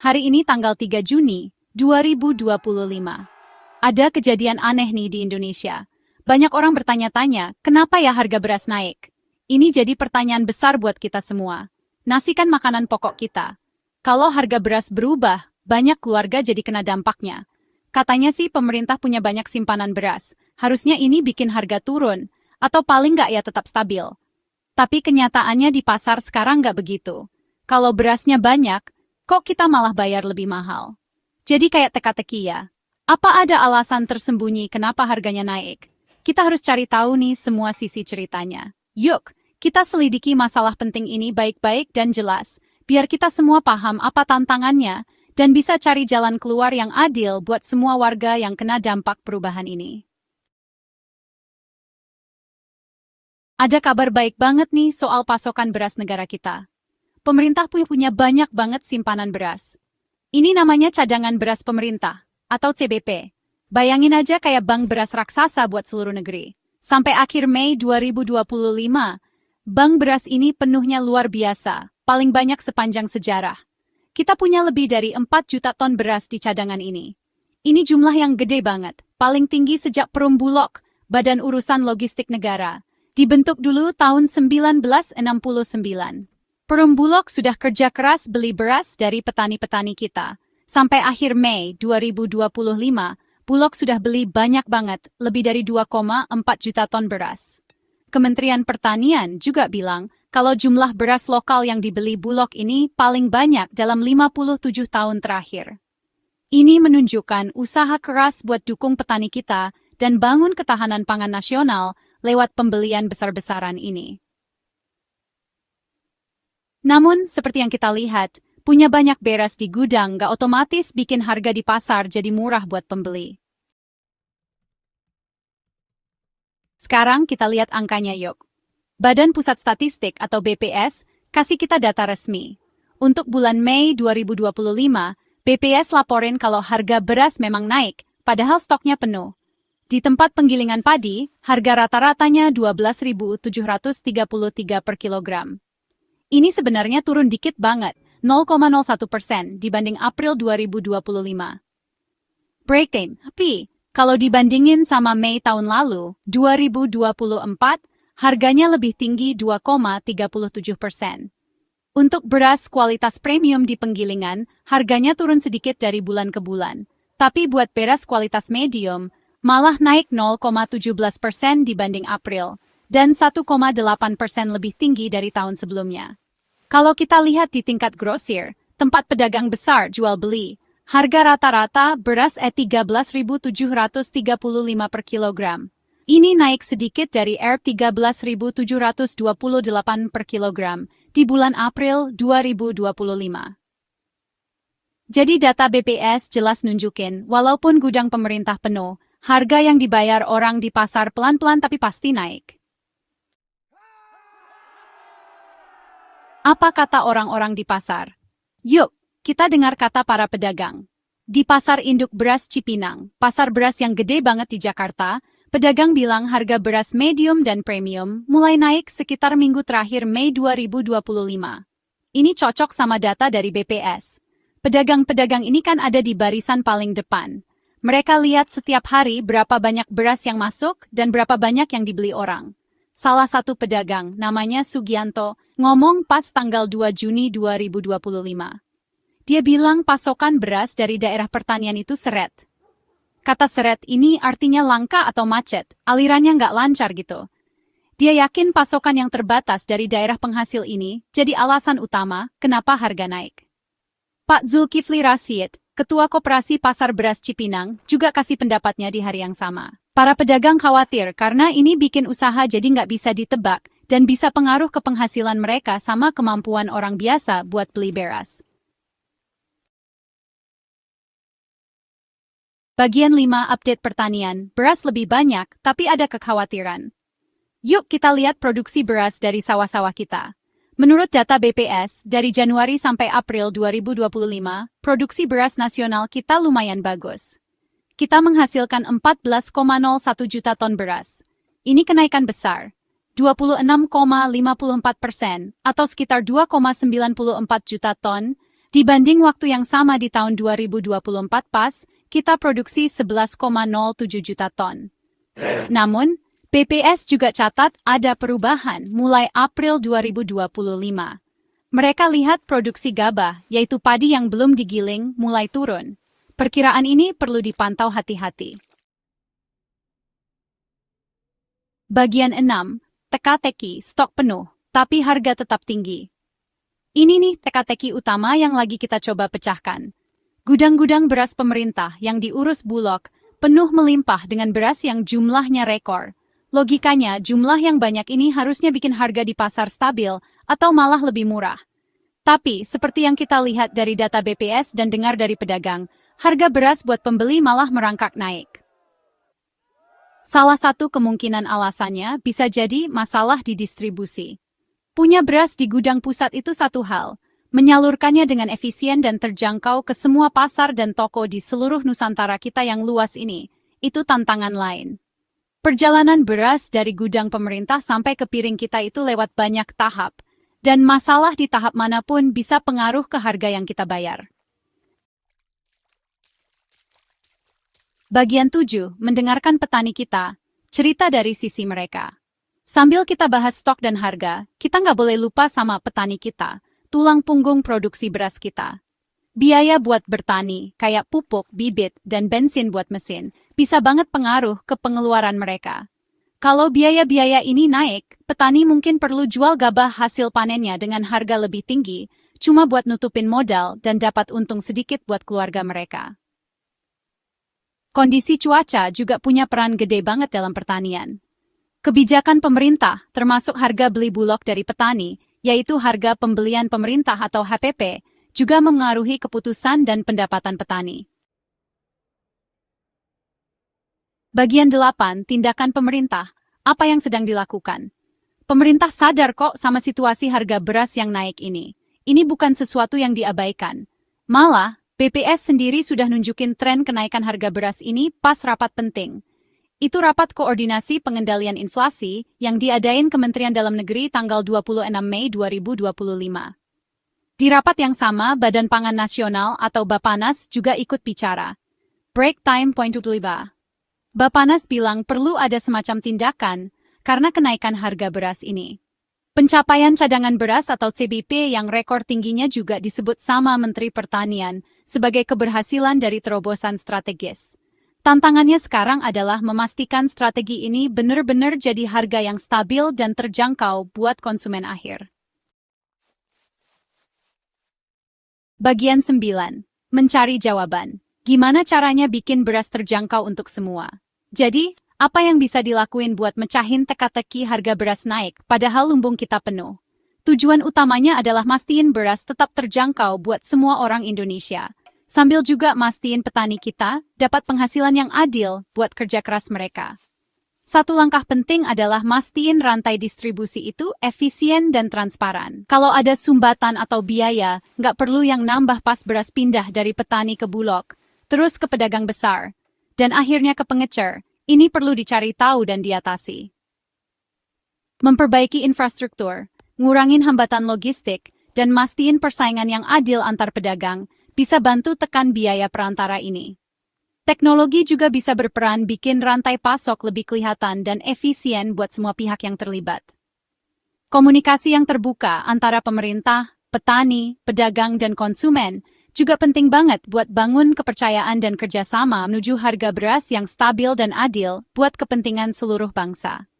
Hari ini tanggal 3 Juni 2025. Ada kejadian aneh nih di Indonesia. Banyak orang bertanya-tanya, kenapa ya harga beras naik? Ini jadi pertanyaan besar buat kita semua. Nasi kan makanan pokok kita. Kalau harga beras berubah, banyak keluarga jadi kena dampaknya. Katanya sih pemerintah punya banyak simpanan beras. Harusnya ini bikin harga turun, atau paling nggak ya tetap stabil. Tapi kenyataannya di pasar sekarang nggak begitu. Kalau berasnya banyak, kok kita malah bayar lebih mahal? Jadi kayak teka-teki ya. Apa ada alasan tersembunyi kenapa harganya naik? Kita harus cari tahu nih semua sisi ceritanya. Yuk, kita selidiki masalah penting ini baik-baik dan jelas, biar kita semua paham apa tantangannya, dan bisa cari jalan keluar yang adil buat semua warga yang kena dampak perubahan ini. Ada kabar baik banget nih soal pasokan beras negara kita. Pemerintah punya banyak banget simpanan beras. Ini namanya cadangan beras pemerintah, atau CBP. Bayangin aja kayak bank beras raksasa buat seluruh negeri. Sampai akhir Mei 2025, bank beras ini penuhnya luar biasa, paling banyak sepanjang sejarah. Kita punya lebih dari 4 juta ton beras di cadangan ini. Ini jumlah yang gede banget, paling tinggi sejak Perum Bulog, Badan Urusan Logistik Negara. Dibentuk dulu tahun 1969. Perum Bulog sudah kerja keras beli beras dari petani-petani kita. Sampai akhir Mei 2025, Bulog sudah beli banyak banget, lebih dari 2,4 juta ton beras. Kementerian Pertanian juga bilang kalau jumlah beras lokal yang dibeli Bulog ini paling banyak dalam 57 tahun terakhir. Ini menunjukkan usaha keras buat dukung petani kita dan bangun ketahanan pangan nasional lewat pembelian besar-besaran ini. Namun, seperti yang kita lihat, punya banyak beras di gudang gak otomatis bikin harga di pasar jadi murah buat pembeli. Sekarang kita lihat angkanya yuk. Badan Pusat Statistik atau BPS kasih kita data resmi. Untuk bulan Mei 2025, BPS laporin kalau harga beras memang naik, padahal stoknya penuh. Di tempat penggilingan padi, harga rata-ratanya 12.733 per kilogram. Ini sebenarnya turun dikit banget, 0,01% dibanding April 2025. Breakdown, tapi kalau dibandingin sama Mei tahun lalu, 2024, harganya lebih tinggi 2,37%. Untuk beras kualitas premium di penggilingan, harganya turun sedikit dari bulan ke bulan. Tapi buat beras kualitas medium, malah naik 0,17% dibanding April, dan 1,8% lebih tinggi dari tahun sebelumnya. Kalau kita lihat di tingkat grosir, tempat pedagang besar jual beli, harga rata-rata beras Rp13.735 per kilogram. Ini naik sedikit dari Rp13.728 per kilogram di bulan April 2025. Jadi data BPS jelas nunjukin, walaupun gudang pemerintah penuh, harga yang dibayar orang di pasar pelan-pelan tapi pasti naik. Apa kata orang-orang di pasar? Yuk, kita dengar kata para pedagang. Di pasar induk beras Cipinang, pasar beras yang gede banget di Jakarta, pedagang bilang harga beras medium dan premium mulai naik sekitar minggu terakhir Mei 2025. Ini cocok sama data dari BPS. Pedagang-pedagang ini kan ada di barisan paling depan. Mereka lihat setiap hari berapa banyak beras yang masuk dan berapa banyak yang dibeli orang. Salah satu pedagang, namanya Sugianto, ngomong pas tanggal 2 Juni 2025. Dia bilang pasokan beras dari daerah pertanian itu seret. Kata seret ini artinya langka atau macet, alirannya nggak lancar gitu. Dia yakin pasokan yang terbatas dari daerah penghasil ini jadi alasan utama kenapa harga naik. Pak Zulkifli Rasyid, Ketua Koperasi Pasar Beras Cipinang, juga kasih pendapatnya di hari yang sama. Para pedagang khawatir karena ini bikin usaha jadi nggak bisa ditebak dan bisa pengaruh ke penghasilan mereka sama kemampuan orang biasa buat beli beras. Bagian 5 update pertanian, beras lebih banyak tapi ada kekhawatiran. Yuk kita lihat produksi beras dari sawah-sawah kita. Menurut data BPS, dari Januari sampai April 2025, produksi beras nasional kita lumayan bagus. Kita menghasilkan 14,01 juta ton beras. Ini kenaikan besar, 26,54% atau sekitar 2,94 juta ton Dibanding waktu yang sama di tahun 2024 pas, kita produksi 11,07 juta ton. Namun, BPS juga catat ada perubahan mulai April 2025. Mereka lihat produksi gabah, yaitu padi yang belum digiling, mulai turun. Perkiraan ini perlu dipantau hati-hati. Bagian 6. Teka-teki, stok penuh, tapi harga tetap tinggi. Ini nih teka-teki utama yang lagi kita coba pecahkan. Gudang-gudang beras pemerintah yang diurus Bulog penuh melimpah dengan beras yang jumlahnya rekor. Logikanya, jumlah yang banyak ini harusnya bikin harga di pasar stabil atau malah lebih murah. Tapi, seperti yang kita lihat dari data BPS dan dengar dari pedagang, harga beras buat pembeli malah merangkak naik. Salah satu kemungkinan alasannya bisa jadi masalah di distribusi. Punya beras di gudang pusat itu satu hal, menyalurkannya dengan efisien dan terjangkau ke semua pasar dan toko di seluruh Nusantara kita yang luas ini, itu tantangan lain. Perjalanan beras dari gudang pemerintah sampai ke piring kita itu lewat banyak tahap, dan masalah di tahap manapun bisa pengaruh ke harga yang kita bayar. Bagian 7, mendengarkan petani kita, cerita dari sisi mereka. Sambil kita bahas stok dan harga, kita nggak boleh lupa sama petani kita, tulang punggung produksi beras kita. Biaya buat bertani, kayak pupuk, bibit, dan bensin buat mesin, bisa banget pengaruh ke pengeluaran mereka. Kalau biaya-biaya ini naik, petani mungkin perlu jual gabah hasil panennya dengan harga lebih tinggi, cuma buat nutupin modal dan dapat untung sedikit buat keluarga mereka. Kondisi cuaca juga punya peran gede banget dalam pertanian. Kebijakan pemerintah, termasuk harga beli Bulog dari petani, yaitu harga pembelian pemerintah atau HPP, juga mengaruhi keputusan dan pendapatan petani. Bagian 8, tindakan pemerintah. Apa yang sedang dilakukan? Pemerintah sadar kok sama situasi harga beras yang naik ini. Ini bukan sesuatu yang diabaikan. Malah, BPS sendiri sudah nunjukin tren kenaikan harga beras ini pas rapat penting. Itu rapat koordinasi pengendalian inflasi yang diadain Kementerian Dalam Negeri tanggal 26 Mei 2025. Di rapat yang sama, Badan Pangan Nasional atau Bapanas juga ikut bicara. Break time point to liba. Bapanas bilang perlu ada semacam tindakan karena kenaikan harga beras ini. Pencapaian cadangan beras atau CBP yang rekor tingginya juga disebut sama Menteri Pertanian sebagai keberhasilan dari terobosan strategis. Tantangannya sekarang adalah memastikan strategi ini benar-benar jadi harga yang stabil dan terjangkau buat konsumen akhir. Bagian 9. Mencari jawaban. Gimana caranya bikin beras terjangkau untuk semua? Jadi, apa yang bisa dilakuin buat mecahin teka-teki harga beras naik padahal lumbung kita penuh? Tujuan utamanya adalah mastiin beras tetap terjangkau buat semua orang Indonesia. Sambil juga mastiin petani kita dapat penghasilan yang adil buat kerja keras mereka. Satu langkah penting adalah mastiin rantai distribusi itu efisien dan transparan. Kalau ada sumbatan atau biaya, nggak perlu yang nambah pas beras pindah dari petani ke Bulog, terus ke pedagang besar, dan akhirnya ke pengecer. Ini perlu dicari tahu dan diatasi. Memperbaiki infrastruktur, ngurangin hambatan logistik, dan mastiin persaingan yang adil antar pedagang, bisa bantu tekan biaya perantara ini. Teknologi juga bisa berperan bikin rantai pasok lebih kelihatan dan efisien buat semua pihak yang terlibat. Komunikasi yang terbuka antara pemerintah, petani, pedagang, dan konsumen juga penting banget buat bangun kepercayaan dan kerjasama menuju harga beras yang stabil dan adil buat kepentingan seluruh bangsa.